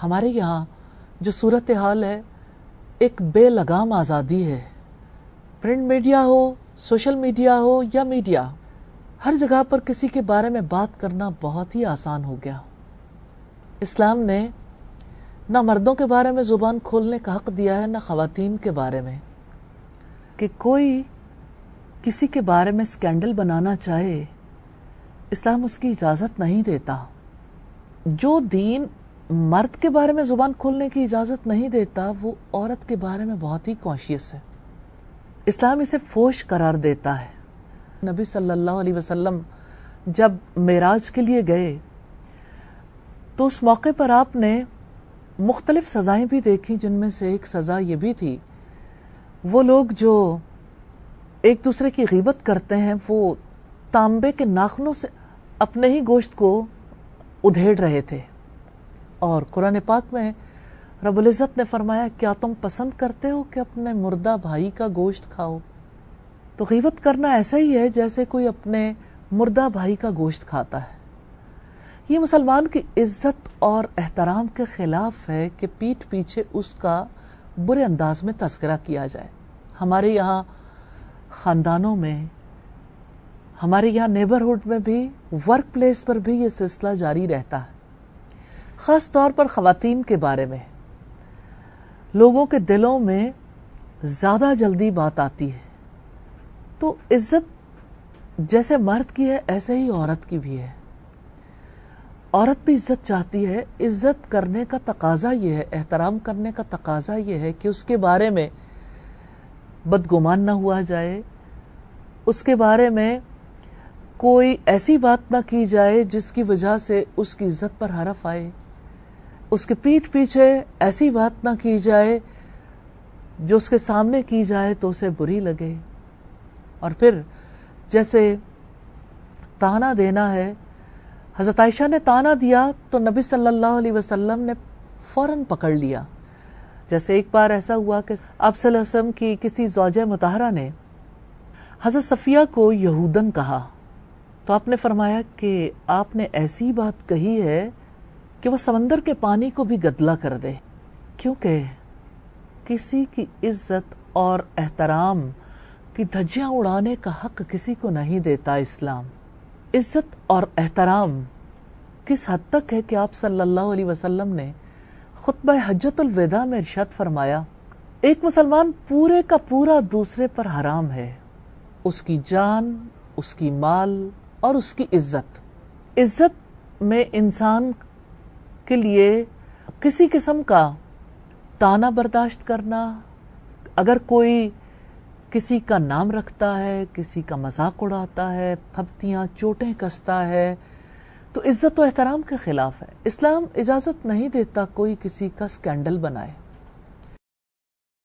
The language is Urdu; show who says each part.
Speaker 1: ہمارے یہاں جو صورتحال ہے ایک بے لگام آزادی ہے. پرنٹ میڈیا ہو، سوشل میڈیا ہو یا میڈیا، ہر جگہ پر کسی کے بارے میں بات کرنا بہت ہی آسان ہو گیا. اسلام نے نہ مردوں کے بارے میں زبان کھولنے کا حق دیا ہے، نہ خواتین کے بارے میں. کہ کوئی کسی کے بارے میں سکینڈل بنانا چاہے، اسلام اس کی اجازت نہیں دیتا. جو دین مرد کے بارے میں زبان کھولنے کی اجازت نہیں دیتا، وہ عورت کے بارے میں بہت ہی کانشیس ہے. اسلام اسے فحش قرار دیتا ہے. نبی صلی اللہ علیہ وسلم جب معراج کے لیے گئے تو اس موقع پر آپ نے مختلف سزائیں بھی دیکھی، جن میں سے ایک سزا یہ بھی تھی، وہ لوگ جو ایک دوسرے کی غیبت کرتے ہیں وہ تانبے کے ناخنوں سے اپنے ہی گوشت کو ادھیڑ رہے تھے. اور قرآن پاک میں رب العزت نے فرمایا، کیا تم پسند کرتے ہو کہ اپنے مردہ بھائی کا گوشت کھاؤ؟ تو غیبت کرنا ایسا ہی ہے جیسے کوئی اپنے مردہ بھائی کا گوشت کھاتا ہے. یہ مسلمان کی عزت اور احترام کے خلاف ہے کہ پیٹھ پیچھے اس کا برے انداز میں تذکرہ کیا جائے. ہمارے یہاں خاندانوں میں، ہمارے یہاں نیبرہڈ میں بھی، ورک پلیس پر بھی یہ سلسلہ جاری رہتا ہے. خاص طور پر خواتین کے بارے میں لوگوں کے دلوں میں زیادہ جلدی بات آتی ہے. تو عزت جیسے مرد کی ہے ایسے ہی عورت کی بھی ہے. عورت بھی عزت چاہتی ہے. عزت کرنے کا تقاضا یہ ہے، احترام کرنے کا تقاضا یہ ہے کہ اس کے بارے میں بدگمان نہ ہوا جائے، اس کے بارے میں کوئی ایسی بات نہ کی جائے جس کی وجہ سے اس کی عزت پر حرف آئے، اس کے پیٹھ پیچھے ایسی بات نہ کی جائے جو اس کے سامنے کی جائے تو اسے بری لگے. اور پھر جیسے طعنہ دینا ہے، حضرت عائشہ نے طعنہ دیا تو نبی صلی اللہ علیہ وسلم نے فوراً پکڑ لیا. جیسے ایک بار ایسا ہوا کہ آپ صلی اللہ علیہ وسلم کی کسی زوجہ مطہرہ نے حضرت صفیہ کو یہودن کہا، تو آپ نے فرمایا کہ آپ نے ایسی بات کہی ہے کہ وہ سمندر کے پانی کو بھی گدلا کر دے. کیونکہ کسی کی عزت اور احترام کی دھجیاں اڑانے کا حق کسی کو نہیں دیتا اسلام. عزت اور احترام کس حد تک ہے کہ آپ صلی اللہ علیہ وسلم نے خطبہ حجۃ الوداع میں ارشاد فرمایا، ایک مسلمان پورے کا پورا دوسرے پر حرام ہے، اس کی جان، اس کی مال اور اس کی عزت. عزت میں انسان کے لیے کسی قسم کا طعنہ برداشت کرنا، اگر کوئی کسی کا نام رکھتا ہے، کسی کا مذاق اڑاتا ہے، تھپتیاں چوٹیں کستا ہے، تو عزت و احترام کے خلاف ہے. اسلام اجازت نہیں دیتا کوئی کسی کا سکینڈل بنائے.